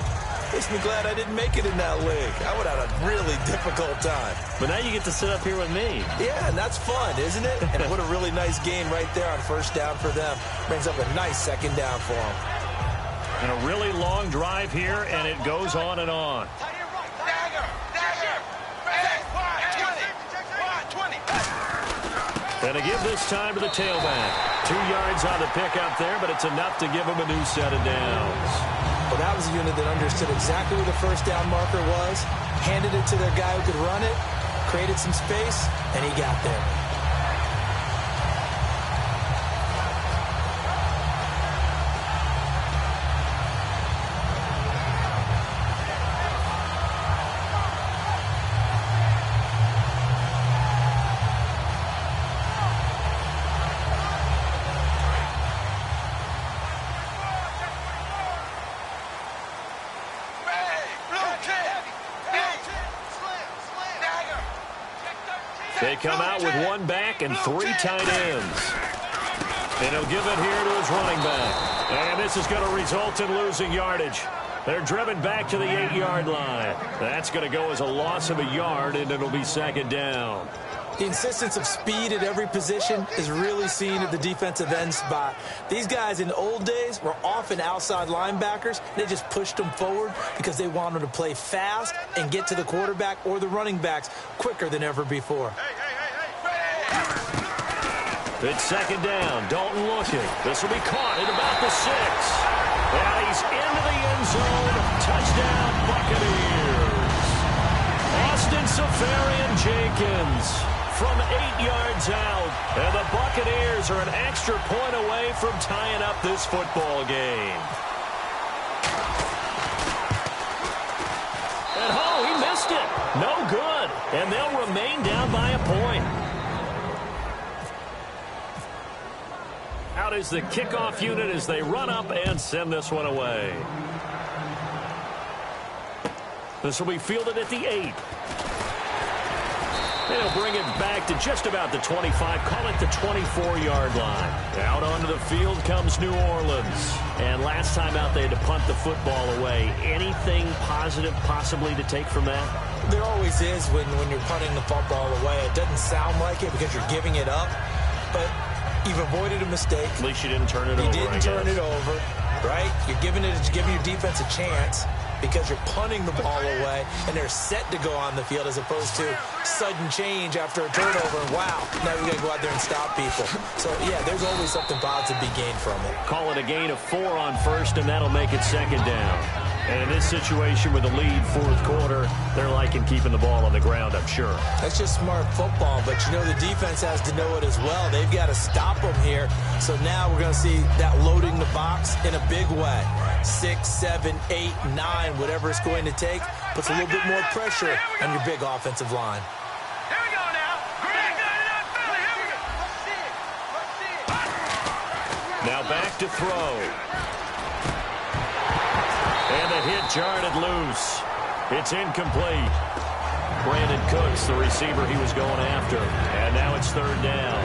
makes me glad I didn't make it in that league. I would have had a really difficult time. But now you get to sit up here with me. Yeah, and that's fun, isn't it? And what a really nice game right there on first down for them. Brings up a nice second down for them. And a really long drive here, and it goes on and on. And a give this time to the tailback. 2 yards on the pickup there, but it's enough to give him a new set of downs. Well, that was a unit that understood exactly where the first down marker was, handed it to their guy who could run it, created some space, and he got there. They come out with 1 back and 3 tight ends. And he'll give it here to his running back. And this is going to result in losing yardage. They're driven back to the 8-yard line. That's going to go as a loss of a yard, and it'll be second down. The insistence of speed at every position is really seen at the defensive end spot. These guys in the old days were often outside linebackers. They just pushed them forward because they wanted to play fast and get to the quarterback or the running backs quicker than ever before. It's second down. Dalton looking. This will be caught at about the 6. And he's into the end zone. Touchdown, Buccaneers. Austin Safarian-Jenkins from 8 yards out. And the Buccaneers are an extra point away from tying up this football game. And he missed it. No good. And they'll remain down by a point. Out is the kickoff unit as they run up and send this one away. This will be fielded at the 8. They'll bring it back to just about the 25, call it the 24-yard line. Out onto the field comes New Orleans. And last time out, they had to punt the football away. Anything positive possibly to take from that? There always is when you're punting the football away. It doesn't sound like it because you're giving it up, but you've avoided a mistake. At least you didn't turn it over. You didn't turn it over, right? You're giving your defense a chance because you're punting the ball away, and they're set to go on the field as opposed to sudden change after a turnover. And wow, now we got to go out there and stop people. So, yeah, there's always something positive to be gained from it. Call it a gain of 4 on first, and that'll make it second down. And in this situation with the lead fourth quarter, they're liking keeping the ball on the ground, I'm sure. That's just smart football, but you know the defense has to know it as well. They've got to stop them here. So now we're going to see that loading the box in a big way. 6, 7, 8, 9, whatever it's going to take, puts a little bit more pressure on your big offensive line. Here we go now. Greg, here we go. Let's see it. Now back to throw. And the hit jarred it loose. It's incomplete. Brandon Cooks, the receiver he was going after. And now it's third down.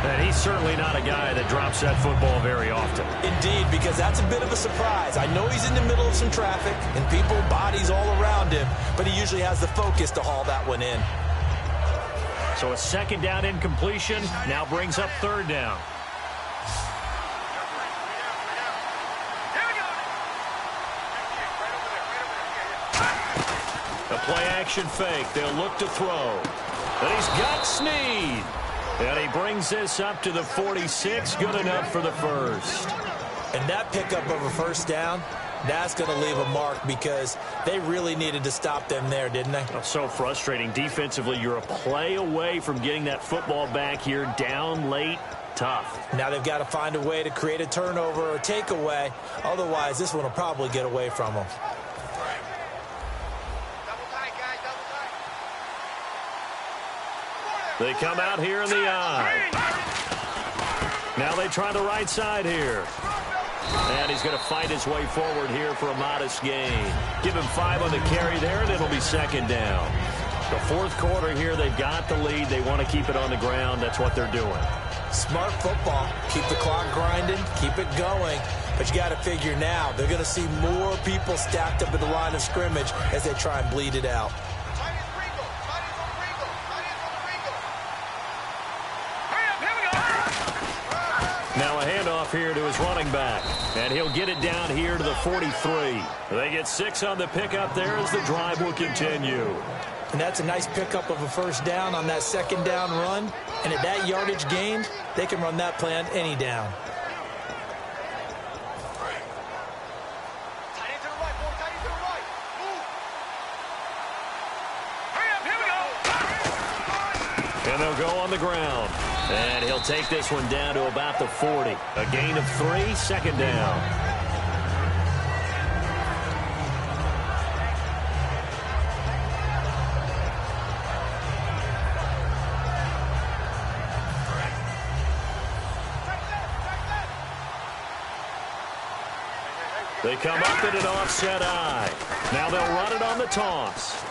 And he's certainly not a guy that drops that football very often. Indeed, because that's a bit of a surprise. I know he's in the middle of some traffic and people, bodies all around him, but he usually has the focus to haul that one in. So a second down incompletion now brings up third down. A play-action fake. They'll look to throw. And he's got Snead. And he brings this up to the 46. Good enough for the first. And that pickup of a first down, that's going to leave a mark because they really needed to stop them there, didn't they? Oh, so frustrating. Defensively, you're a play away from getting that football back here down late. Tough. Now they've got to find a way to create a turnover or takeaway. Otherwise, this one will probably get away from them. They come out here in the eye. Now they try the right side here. And he's going to fight his way forward here for a modest gain. Give him 5 on the carry there, and it'll be second down. The fourth quarter here, they've got the lead. They want to keep it on the ground. That's what they're doing. Smart football. Keep the clock grinding. Keep it going. But you got to figure now, they're going to see more people stacked up at the line of scrimmage as they try and bleed it out. Now a handoff here to his running back. And he'll get it down here to the 43. They get 6 on the pickup there as the drive will continue. And that's a nice pickup of a first down on that second down run. And at that yardage gained, they can run that play on any down. And they'll go on the ground. And he'll take this one down to about the 40. A gain of 3, second down. They come up in an offset eye. Now they'll run it on the toss.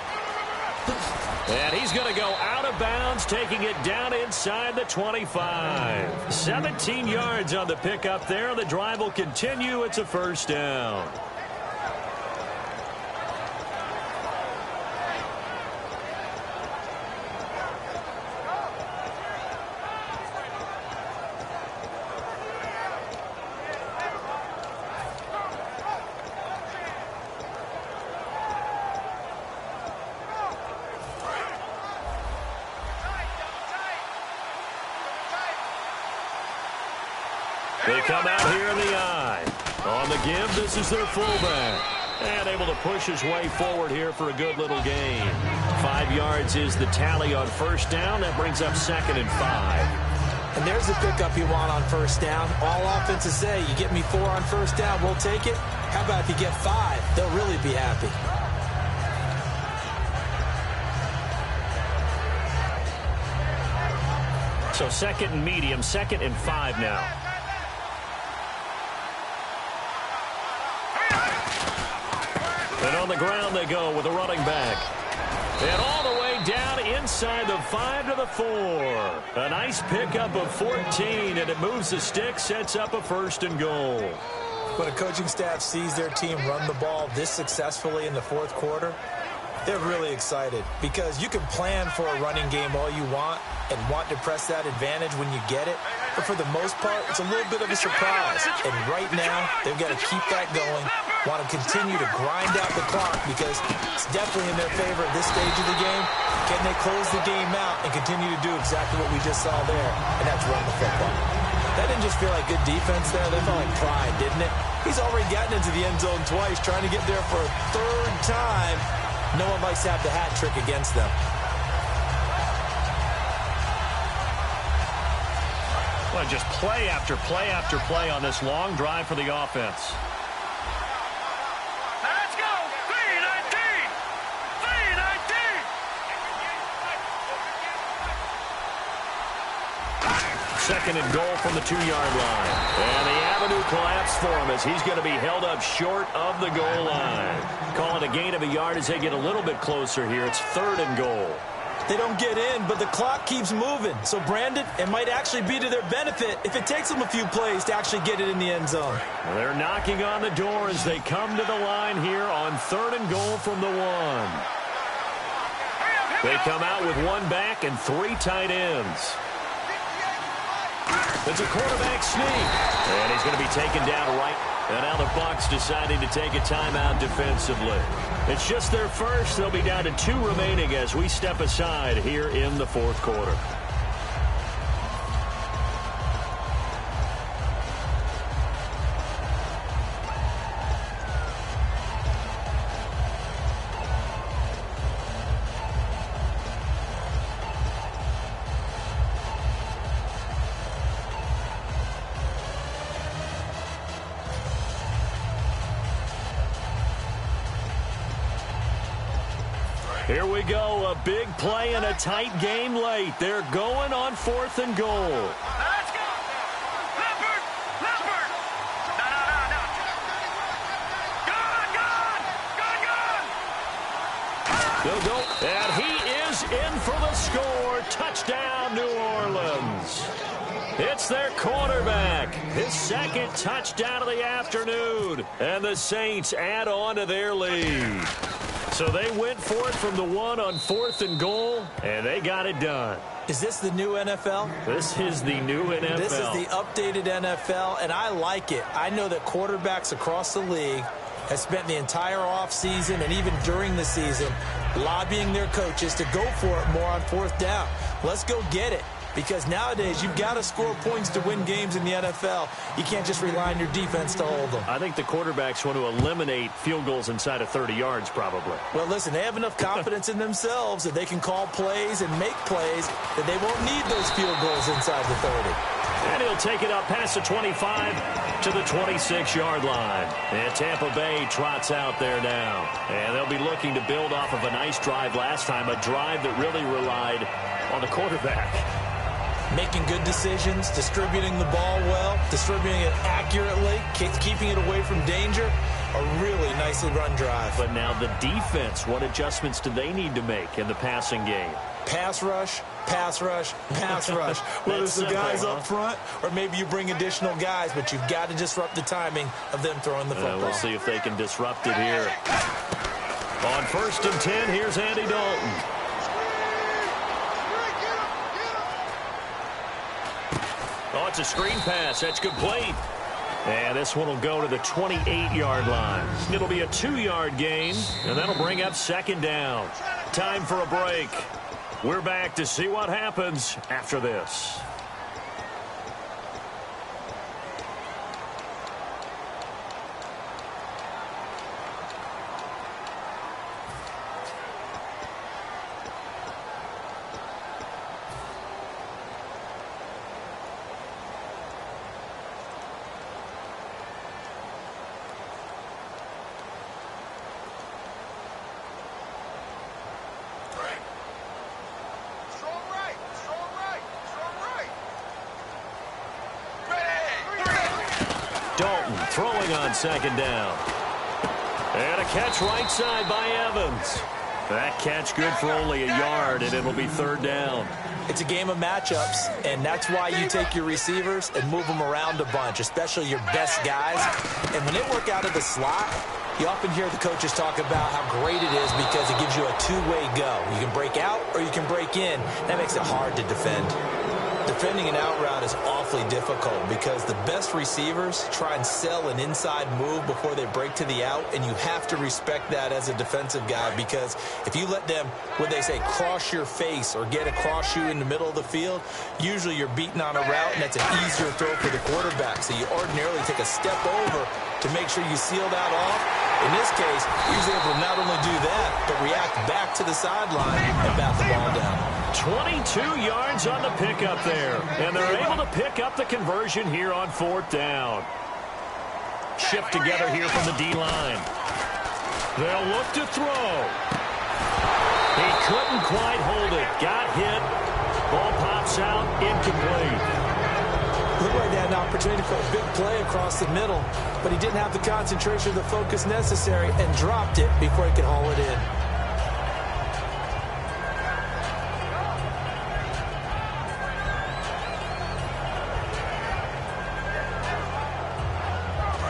And he's going to go out of bounds, taking it down inside the 25. 17 yards on the pickup there. The drive will continue. It's a first down. They come out here in the eye. On the give, this is their fullback. And able to push his way forward here for a good little gain. 5 yards is the tally on first down. That brings up second and 5. And there's the pickup you want on first down. All offenses say, you get me 4 on first down, we'll take it. How about if you get 5? They'll really be happy. So second and medium, second and 5 now. And on the ground they go with a running back. And all the way down inside the 5 to the 4. A nice pickup of 14, and it moves the stick, sets up a first and goal. When a coaching staff sees their team run the ball this successfully in the fourth quarter, they're really excited because you can plan for a running game all you want and want to press that advantage when you get it. But for the most part, it's a little bit of a surprise. And right now, they've got to keep that going, want to continue to grind out the clock because it's definitely in their favor at this stage of the game. Can they close the game out and continue to do exactly what we just saw there, and that's run the football? That didn't just feel like good defense there. That felt like pride, didn't it? He's already gotten into the end zone twice, trying to get there for a third time. No one likes to have the hat trick against them. Well, just play after play after play on this long drive for the offense. Let's go! 3-19! 3-19! Second and goal from the 2-yard line. And the avenue collapsed for him as he's going to be held up short of the goal line. Call it a gain of a yard as they get a little bit closer here. It's 3rd and goal. They don't get in, but the clock keeps moving. So, Brandon, it might actually be to their benefit if it takes them a few plays to actually get it in the end zone. Well, they're knocking on the door as they come to the line here on 3rd and goal from the 1. They come out with 1 back and 3 tight ends. It's a quarterback sneak. And he's going to be taken down right. And now the Bucs deciding to take a timeout defensively. It's just their first. They'll be down to 2 remaining as we step aside here in the 4th quarter. Here we go, a big play and a tight game late. They're going on 4th and goal. Let's go! Leopard! Leopard! No. Gone! They'll go, and he is in for the score. Touchdown, New Orleans. It's their quarterback. His 2nd touchdown of the afternoon. And the Saints add on to their lead. So they went for it from the 1 on 4th and goal, and they got it done. Is this the new NFL? This is the new NFL. This is the updated NFL, and I like it. I know that quarterbacks across the league have spent the entire offseason and even during the season lobbying their coaches to go for it more on 4th down. Let's go get it. Because nowadays, you've got to score points to win games in the NFL. You can't just rely on your defense to hold them. I think the quarterbacks want to eliminate field goals inside of 30 yards, probably. Well, listen, they have enough confidence in themselves that they can call plays and make plays that they won't need those field goals inside the 30. And he'll take it up past the 25 to the 26-yard line. And Tampa Bay trots out there now. And they'll be looking to build off of a nice drive last time, a drive that really relied on the quarterback. Making good decisions, distributing the ball well, distributing it accurately, keeping it away from danger. A really nicely run drive. But now the defense, what adjustments do they need to make in the passing game? Pass rush, pass rush, pass rush. Whether it's the guys up front or maybe you bring additional guys, but you've got to disrupt the timing of them throwing the football. We'll see if they can disrupt it here. On 1st and 10, here's Andy Dalton. Oh, it's a screen pass. That's complete. And this one will go to the 28-yard line. It'll be a 2-yard gain, and that'll bring up 2nd down. Time for a break. We're back to see what happens after this. Dalton throwing on 2nd down. And a catch right side by Evans. That catch good for only a yard, and it'll be 3rd down. It's a game of matchups, and that's why you take your receivers and move them around a bunch, especially your best guys. And when they work out of the slot, You often hear the coaches talk about how great it is because it gives you a two-way go. You can break out or you can break in. That makes it hard to defend. Defending an out route is awfully difficult because the best receivers try and sell an inside move before they break to the out, and you have to respect that as a defensive guy because if you let them, what they say, cross your face or get across you in the middle of the field, usually you're beating on a route, and that's an easier throw for the quarterback. So you ordinarily take a step over to make sure you seal that off. In this case, he was able to not only do that, but react back to the sideline and bat the ball down. 22 yards on the pickup there, and they're able to pick up the conversion here on 4th down. Shift together here from the D-line. They'll look to throw. He couldn't quite hold it. Got hit. Ball pops out, incomplete. Looked like they had an opportunity for a big play across the middle, but he didn't have the concentration or the focus necessary and dropped it before he could haul it in.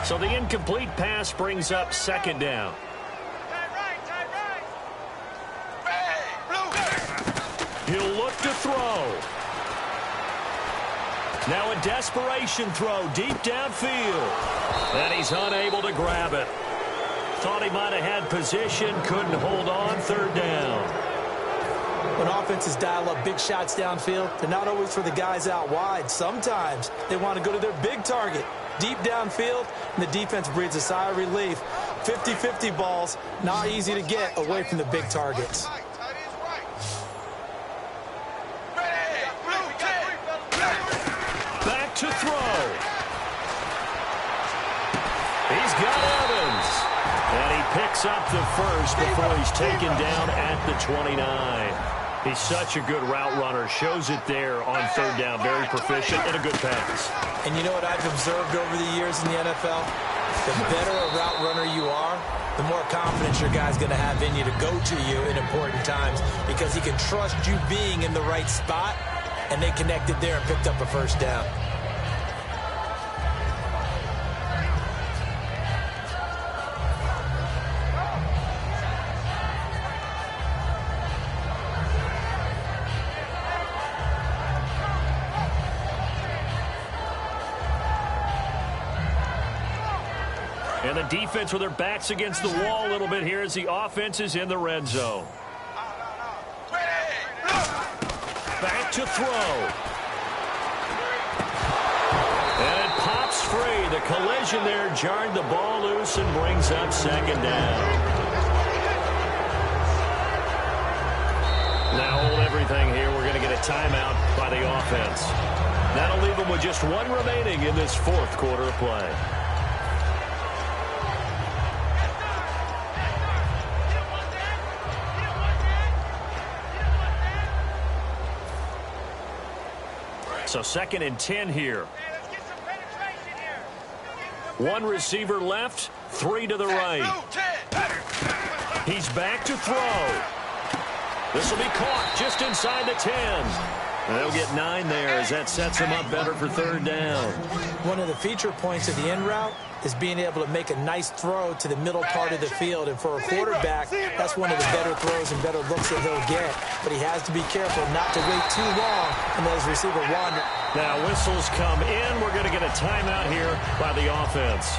So the incomplete pass brings up 2nd down. He'll look to throw. Now a desperation throw deep downfield. And he's unable to grab it. Thought he might have had position, couldn't hold on. 3rd down. When offenses dial up big shots downfield, they're not always for the guys out wide. Sometimes they want to go to their big target, deep downfield, and the defense breathes a sigh of relief. 50-50 balls, not easy to get away from the big targets. Back to throw. He's got Evans. And he picks up the first before he's taken down at the 29. He's such a good route runner. Shows it there on 3rd down. Very proficient and a good pass. And you know what I've observed over the years in the NFL? The better a route runner you are, the more confidence your guy's going to have in you to go to you in important times because he can trust you being in the right spot, and they connected there and picked up a 1st down. And the defense with their backs against the wall a little bit here as the offense is in the red zone. Back to throw. And it pops free. The collision there jarred the ball loose and brings up 2nd down. Now hold everything here. We're going to get a timeout by the offense. That'll leave them with just 1 remaining in this 4th quarter of play. So 2nd and 10 here. One receiver left, 3 to the right. He's back to throw. This will be caught just inside the 10. They'll get 9 there as that sets him up better for 3rd down. One of the feature points of the in route is being able to make a nice throw to the middle part of the field. And for a quarterback, that's one of the better throws and better looks that he'll get. But he has to be careful not to wait too long and let his receiver wander. Now whistles come in. We're going to get a timeout here by the offense.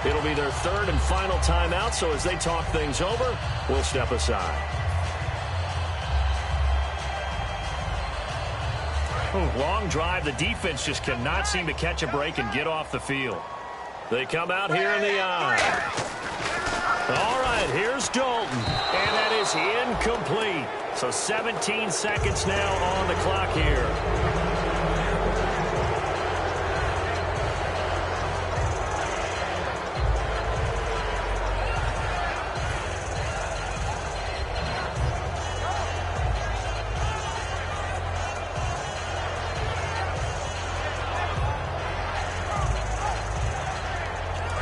It'll be their 3rd and final timeout, so as they talk things over, we'll step aside. Long drive. The defense just cannot seem to catch a break and get off the field. They come out here in the eye. All right, here's Dalton. And that is incomplete. So 17 seconds now on the clock here.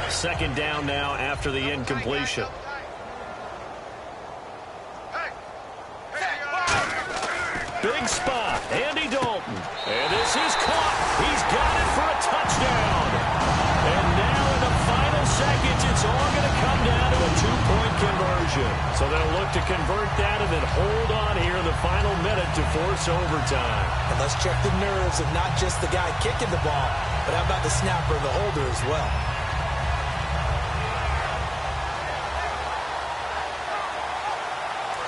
Second down now after the incompletion. Big spot, Andy Dalton. And this is caught. He's got it for a touchdown. And now in the final seconds, it's all going to come down to a two-point conversion. So they'll look to convert that and then hold on here in the final minute to force overtime. And let's check the nerves of not just the guy kicking the ball, but how about the snapper and the holder as well.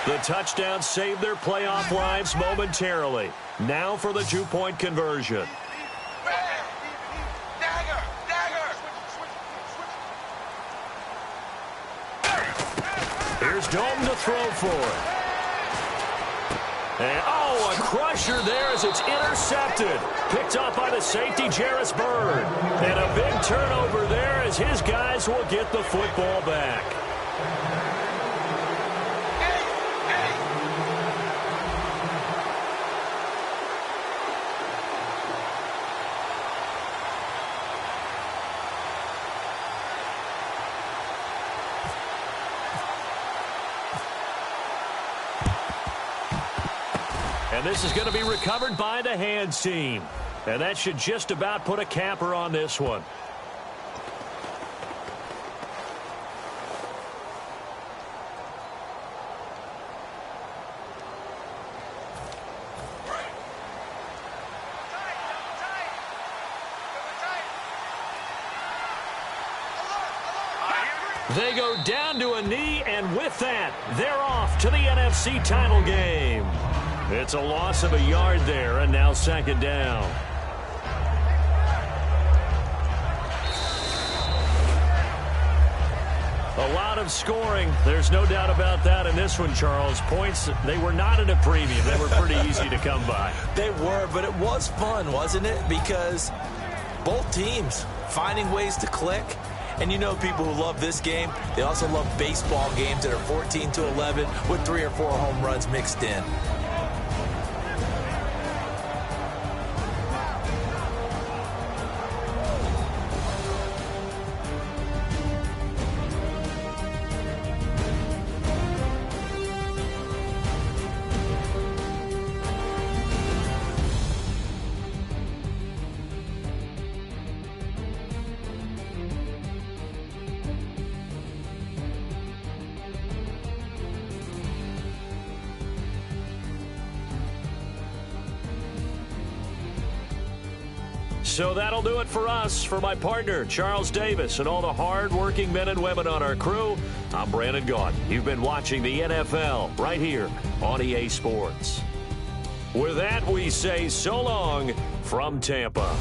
The touchdown saved their playoff lives momentarily. Now for the two-point conversion. Here's Dome to throw for it. And, oh, a crusher there as it's intercepted. Picked up by the safety, Jarris Byrd. And a big turnover there as his guys will get the football back. And this is going to be recovered by the hands team. And that should just about put a capper on this one. They go down to a knee, and with that, they're off to the NFC title game. It's a loss of a yard there, and now second down. A lot of scoring. There's no doubt about that in this one, Charles. Points, they were not in a premium. They were pretty easy to come by. They were, but it was fun, wasn't it? Because both teams finding ways to click. And you know people who love this game, they also love baseball games that are 14-11 with 3 or 4 home runs mixed in. So that'll do it for us. For my partner, Charles Davis, and all the hard-working men and women on our crew, I'm Brandon Gaudin. You've been watching the NFL right here on EA Sports. With that, we say so long from Tampa.